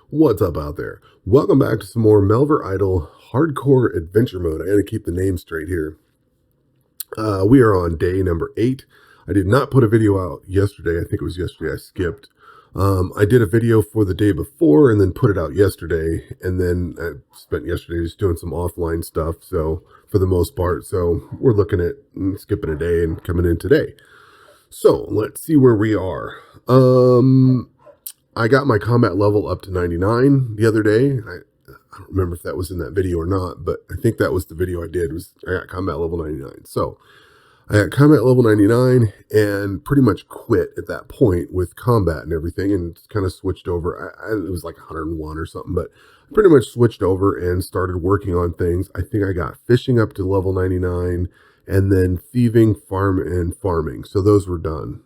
What's up out there? Welcome back to some more Melvor Idle Hardcore Adventure Mode. I gotta keep the name straight here. We are on day number 8. I did not put a video out yesterday. I think it was yesterday I skipped. I did a video for the day before and then put it out yesterday. And then I spent yesterday just doing some offline stuff. So for the most part, so we're looking at skipping a day and coming in today. So let's see where we are. I got my combat level up to 99 the other day. I don't remember if that was in that video or not, but I think that was the video I did. Was I got combat level 99. So I got combat level 99 and pretty much quit at that point with combat and everything, and kind of switched over. It was like 101 or something, but I pretty much switched over and started working on things. I think I got fishing up to level 99 and then thieving, farming. So those were done.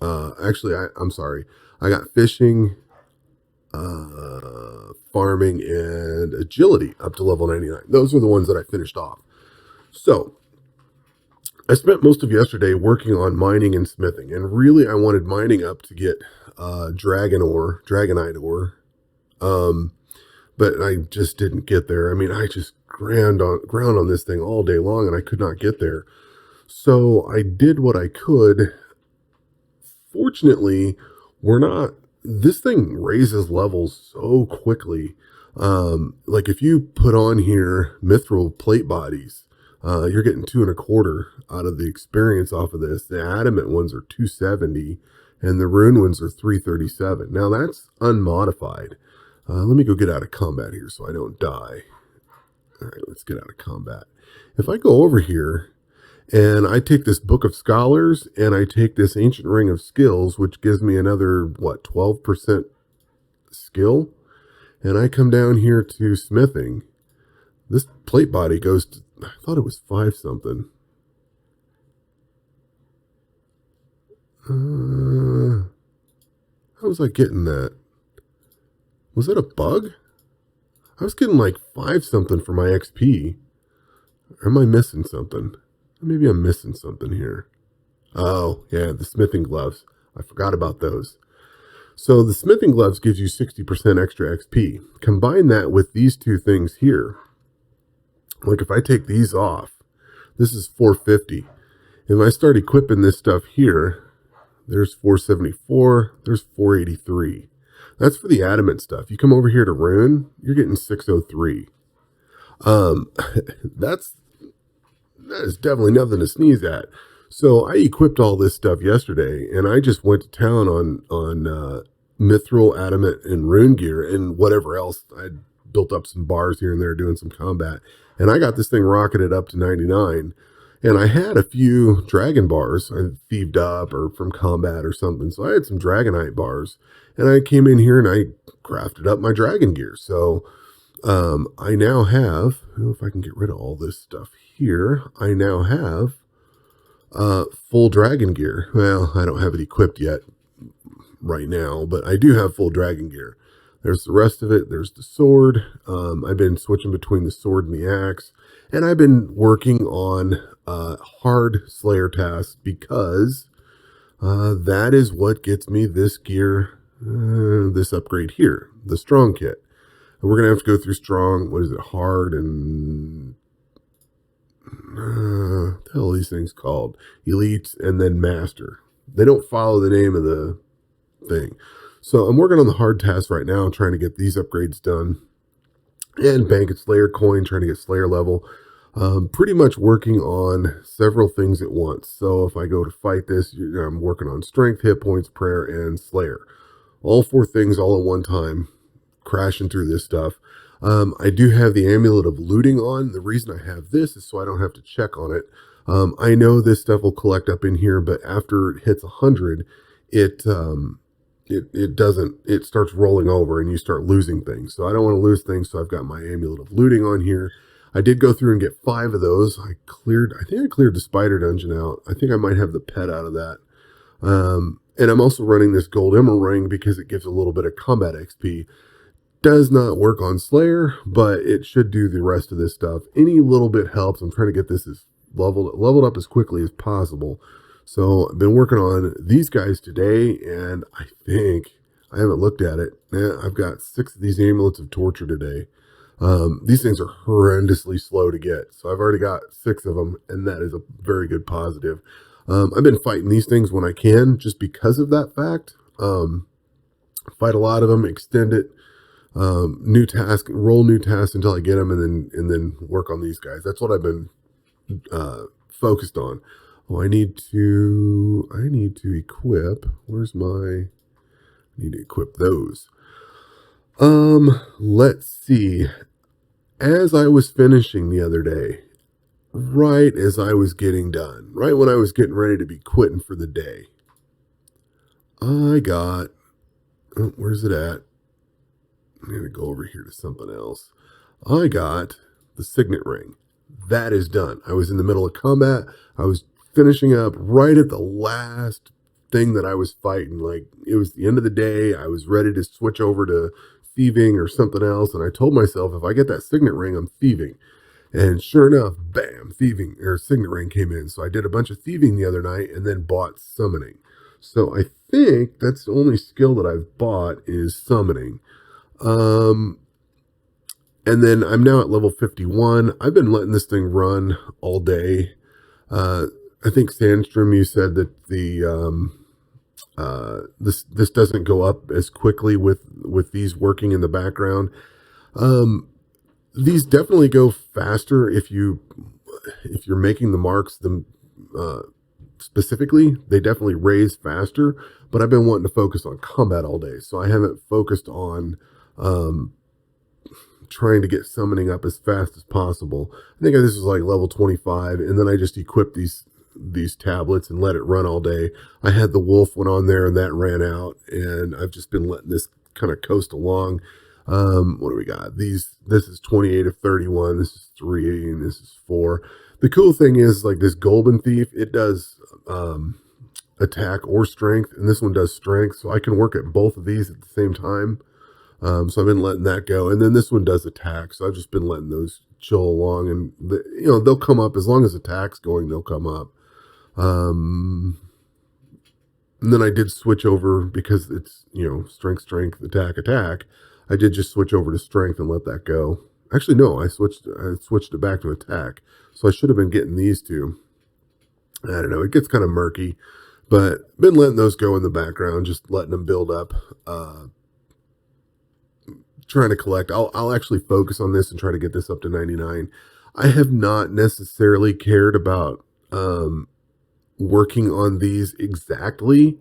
Actually, I'm sorry. I got fishing, farming, and agility up to level 99. Those are the ones that I finished off. So I spent most of yesterday working on mining and smithing, and really I wanted mining up to get dragonite ore, but I just didn't get there. I mean, I just ground on this thing all day long, and I could not get there. So I did what I could. Fortunately, this thing raises levels so quickly. Like if you put on here mithril plate bodies, you're getting 2 1/4 out of the experience off of this. The adamant ones are 270 and the rune ones are 337. Now that's unmodified. Let me go get out of combat here so I don't die. All right, let's get out of combat. If I go over here and I take this Book of Scholars and I take this Ancient Ring of Skills, which gives me another, 12% skill. And I come down here to smithing. This plate body goes to, I thought it was 5 something. How was I getting that? Was that a bug? I was getting like 5 something for my XP. Or am I missing something? Maybe I'm missing something here. Oh, yeah, the smithing gloves. I forgot about those. So the smithing gloves gives you 60% extra XP. Combine that with these two things here. Like if I take these off, this is 450. If I start equipping this stuff here, there's 474, there's 483. That's for the adamant stuff. You come over here to rune, you're getting 603. That is definitely nothing to sneeze at. So I equipped all this stuff yesterday, and I just went to town on mithril, adamant, and rune gear, and whatever else. I built up some bars here and there doing some combat, and I got this thing rocketed up to 99. And I had a few dragon bars I thieved up or from combat or something. So I had some dragonite bars, and I came in here and I crafted up my dragon gear. So I now have, if I can get rid of all this stuff here, I now have full dragon gear. Well, I don't have it equipped yet right now, but I do have full dragon gear. There's the rest of it. There's the sword. I've been switching between the sword and the axe, and I've been working on hard slayer tasks because that is what gets me this gear, this upgrade here, the strong kit. We're going to have to go through strong, what is it, hard, and what the hell are these things called? Elite, and then master. They don't follow the name of the thing. So I'm working on the hard task right now, trying to get these upgrades done. And bank at Slayer coin, trying to get Slayer level. Pretty much working on several things at once. So if I go to fight this, I'm working on strength, hit points, prayer, and Slayer. All 4 things all at one time. Crashing through this stuff. I do have the amulet of looting on. The reason I have this is so I don't have to check on it. I know this stuff will collect up in here, but after it hits 100, it doesn't. It starts rolling over and you start losing things. So I don't want to lose things. So I've got my amulet of looting on here. I did go through and get 5 of those. I think I cleared the spider dungeon out. I think I might have the pet out of that. And I'm also running this gold emerald ring because it gives a little bit of combat XP. Does not work on Slayer, but it should do the rest of this stuff. Any little bit helps. I'm trying to get this as leveled up as quickly as possible. So I've been working on these guys today, and I think I haven't looked at it. Yeah, I've got 6 of these amulets of torture today. These things are horrendously slow to get, so I've already got 6 of them, and that is a very good positive. I've been fighting these things when I can, just because of that fact. Fight a lot of them, extend it, new task, roll new tasks until I get them, and then work on these guys. That's what I've been focused on. Oh, I need to equip. Where's my? I need to equip those. Let's see. As I was finishing the other day, right as I was getting done, right when I was getting ready to be quitting for the day, I got, oh, where's it at? I'm going to go over here to something else. I got the signet ring. That is done. I was in the middle of combat. I was finishing up right at the last thing that I was fighting. Like, it was the end of the day. I was ready to switch over to thieving or something else. And I told myself, if I get that signet ring, I'm thieving. And sure enough, bam, thieving or signet ring came in. So I did a bunch of thieving the other night and then bought summoning. So I think that's the only skill that I've bought is summoning. And then I'm now at level 51. I've been letting this thing run all day. I think Sandstrom, you said that the this doesn't go up as quickly with these working in the background. These definitely go faster if you're making the marks them specifically. They definitely raise faster. But I've been wanting to focus on combat all day, so I haven't focused on trying to get summoning up as fast as possible. I think this is like level 25, and then I just equipped these tablets and let it run all day. I had the wolf one on there and that ran out, and I've just been letting this kind of coast along. What do we got? This is 28 of 31. This is 3, and this is 4. The cool thing is, like, this Golden Thief, it does attack or strength, and this one does strength, so I can work at both of these at the same time. So I've been letting that go, and then this one does attack, so I've just been letting those chill along, and they'll come up as long as attack's going. They'll come up. And then I did switch over because it's strength, attack. I did just switch over to strength and let that go. Actually, no, I switched it back to attack, so I should have been getting these two. I don't know. It gets kind of murky, but been letting those go in the background, just letting them build up. Trying to collect. I'll actually focus on this and try to get this up to 99. I have not necessarily cared about working on these exactly.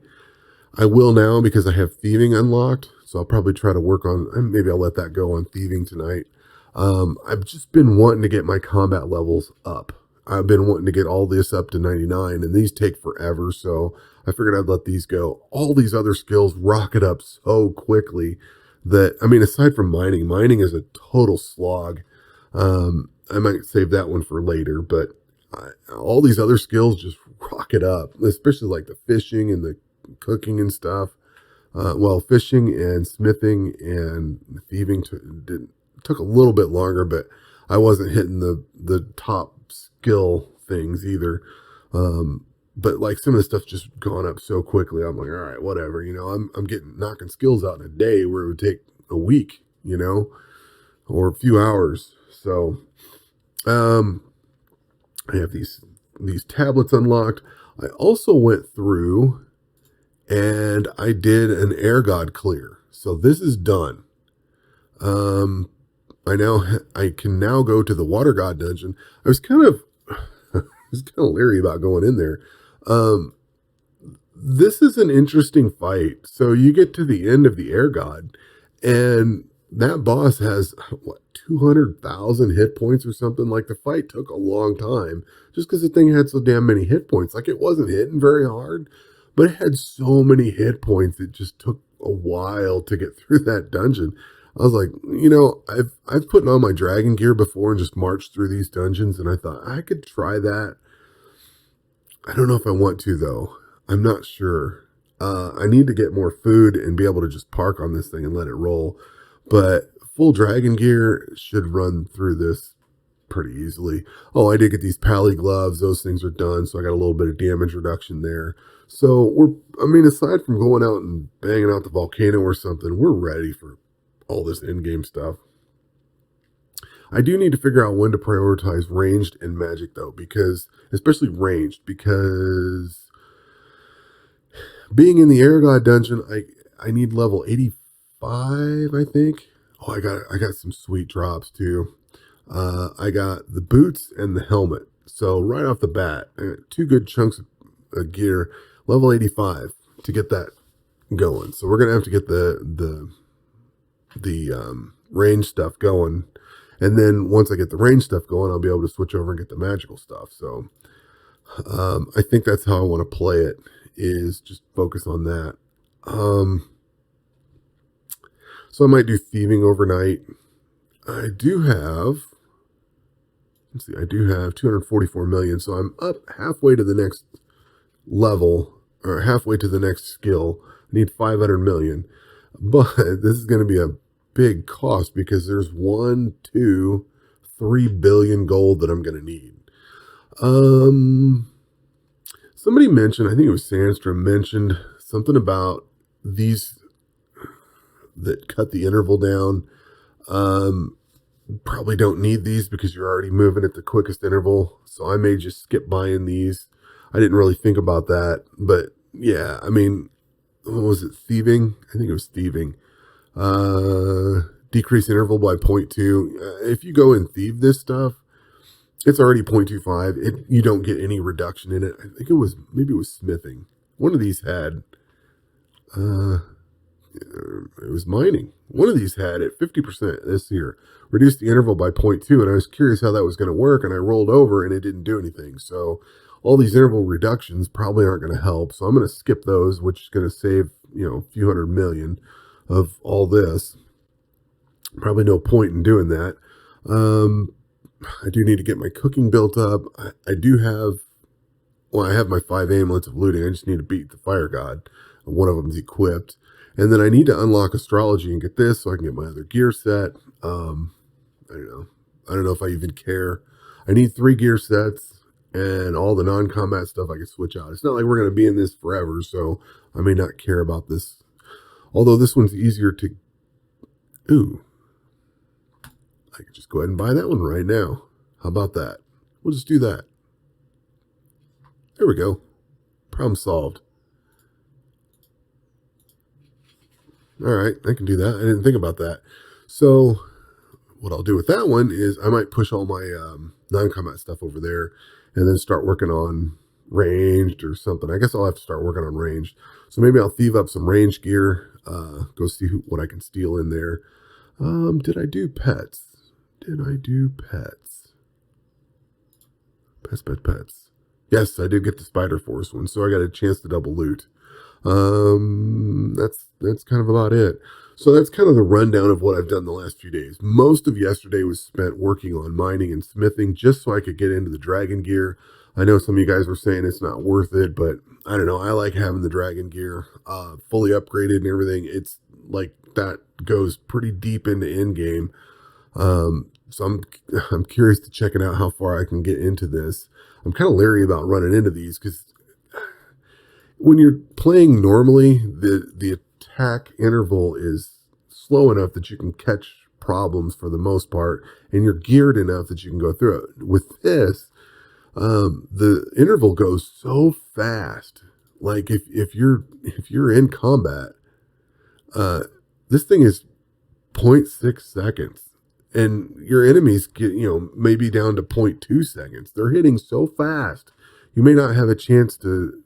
I will now because I have thieving unlocked, so I'll probably try to work on, maybe I'll let that go on thieving tonight. I've just been wanting to get my combat levels up. I've been wanting to get all this up to 99, and these take forever, so I figured I'd let these go. All these other skills rocket up so quickly that, I mean, aside from mining is a total slog. I might save that one for later, but all these other skills just rocket up, especially like the fishing and the cooking and stuff. Well, fishing and smithing and thieving took a little bit longer, but I wasn't hitting the top skill things either. But like some of the stuff just gone up so quickly. I'm like, all right, whatever. I'm knocking skills out in a day where it would take a week, or a few hours. So, I have these tablets unlocked. I also went through and I did an air god clear. So this is done. I can now go to the water god dungeon. I was kind of leery about going in there. This is an interesting fight. So you get to the end of the air god, and that boss has 200,000 hit points or something. Like, the fight took a long time just because the thing had so damn many hit points. Like, it wasn't hitting very hard, but it had so many hit points. It just took a while to get through that dungeon. I was like, I've put on my dragon gear before and just marched through these dungeons, and I thought I could try that. I don't know if I want to, though. I'm not sure. I need to get more food and be able to just park on this thing and let it roll. But full dragon gear should run through this pretty easily. Oh, I did get these pally gloves. Those things are done. So I got a little bit of damage reduction there. So I mean, aside from going out and banging out the volcano or something, we're ready for all this in-game stuff. I do need to figure out when to prioritize ranged and magic though, because especially ranged, because being in the air god dungeon, I need level 85, I think. Oh, I got some sweet drops too. I got the boots and the helmet. So right off the bat, two good chunks of gear, level 85 to get that going. So we're gonna have to get the range stuff going, and then once I get the range stuff going, I'll be able to switch over and get the magical stuff. So I think that's how I want to play it. Is just focus on that. So I might do thieving overnight. I do have. Let's see. I do have 244 million, so I'm up halfway to the next level, or halfway to the next skill. I need 500 million, but this is going to be a big cost because there's 1, 2, 3 billion gold that I'm going to need. Somebody mentioned, I think it was Sandstrom mentioned something about these that cut the interval down. Probably don't need these because you're already moving at the quickest interval. So I may just skip buying these. I didn't really think about that, but yeah, I mean, what was it? Thieving? I think it was thieving. Decrease interval by 0.2. If you go and thieve this stuff, it's already 0.25. You don't get any reduction in it. I think maybe it was smithing. One of these had, it was mining. One of these had at 50% this year, reduced the interval by 0.2. And I was curious how that was going to work. And I rolled over and it didn't do anything. So all these interval reductions probably aren't going to help. So I'm going to skip those, which is going to save, a few hundred million of all this. Probably no point in doing that. I do need to get my cooking built up. I have my 5 amulets of looting. I just need to beat the fire god. One of them is equipped. And then I need to unlock astrology and get this so I can get my other gear set. I don't know. I don't know if I even care. I need 3 gear sets and all the non-combat stuff I can switch out. It's not like we're going to be in this forever, so I may not care about this. Although this one's easier to... Ooh. I could just go ahead and buy that one right now. How about that? We'll just do that. There we go. Problem solved. All right, I can do that. I didn't think about that. So what I'll do with that one is I might push all my non-combat stuff over there and then start working on ranged or something. I guess I'll have to start working on ranged. So maybe I'll thieve up some ranged gear, go see what I can steal in there. Did I do pets? Did I do pets? Pets. Yes, I did get the Spider Force one, so I got a chance to double loot. That's kind of about it. So that's kind of the rundown of what I've done the last few days. Most of yesterday was spent working on mining and smithing just so I could get into the dragon gear. I know some of you guys were saying it's not worth it, but I don't know. I like having the dragon gear fully upgraded and everything. It's like that goes pretty deep into end game. So I'm curious to check it out how far I can get into this. I'm kind of leery about running into these because when you're playing normally, the attack interval is slow enough that you can catch problems for the most part, and you're geared enough that you can go through it. With this, the interval goes so fast. Like if you're in combat, this thing is 0.6 seconds. And your enemies get, maybe down to 0.2 seconds. They're hitting so fast. You may not have a chance to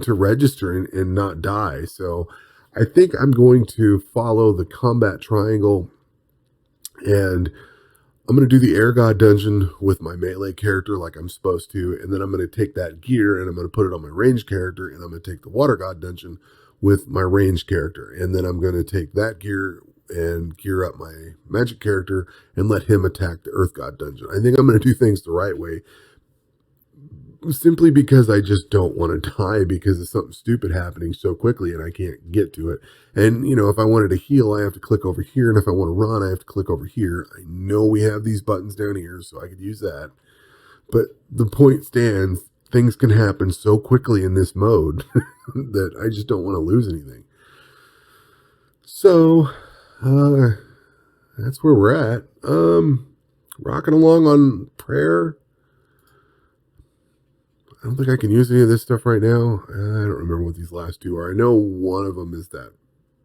register and not die. So I think I'm going to follow the combat triangle, and I'm going to do the air god dungeon with my melee character like I'm supposed to. And then I'm going to take that gear and I'm going to put it on my range character, and I'm going to take the water god dungeon with my range character. And then I'm going to take that gear and gear up my magic character and let him attack the earth god dungeon. I think I'm going to do things the right way. simply because I just don't want to die because of something stupid happening so quickly and I can't get to it. And, if I wanted to heal, I have to click over here. And if I want to run, I have to click over here. I know we have these buttons down here, so I could use that. But the point stands, things can happen so quickly in this mode that I just don't want to lose anything. So, that's where we're at. Rocking along on prayer. I don't think I can use any of this stuff right now. I don't remember what these last two are. I know one of them is that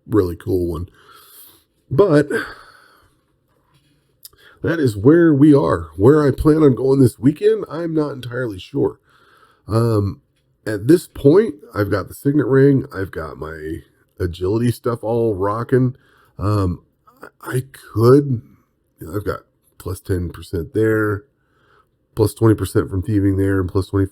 really cool one. But that is where we are. Where I plan on going this weekend, I'm not entirely sure. At this point, I've got the signet ring. I've got my agility stuff all rocking. I could, I've got plus 10% there, plus 20% from thieving there, and plus 20%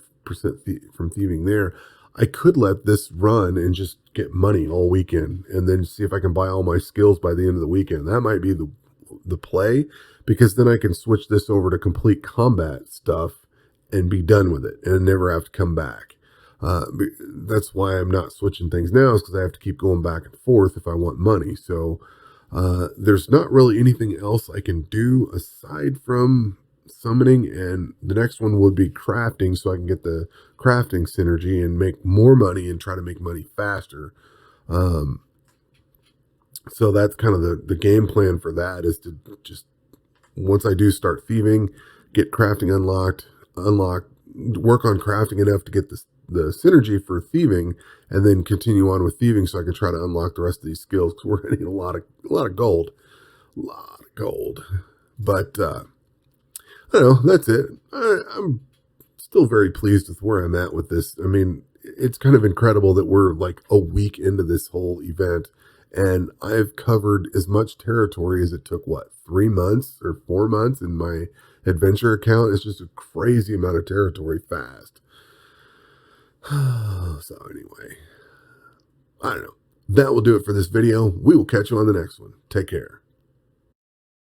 from thieving there. I could let this run and just get money all weekend and then see if I can buy all my skills by the end of the weekend. That might be the play, because then I can switch this over to complete combat stuff and be done with it and never have to come back. That's why I'm not switching things now, is because I have to keep going back and forth if I want money. So there's not really anything else I can do aside from summoning, and the next one would be crafting, so I can get the crafting synergy and make more money and try to make money faster. So that's kind of the game plan for that, is to just, once I do start thieving, get crafting unlocked, work on crafting enough to get the synergy for thieving, and then continue on with thieving so I can try to unlock the rest of these skills, because we're getting a lot of gold. But I don't know, that's it. I'm still very pleased with where I'm at with this. I mean, it's kind of incredible that we're like a week into this whole event, and I've covered as much territory as it took, 3 months or 4 months in my adventure account. It's just a crazy amount of territory fast. So anyway, I don't know. That will do it for this video. We will catch you on the next one. Take care.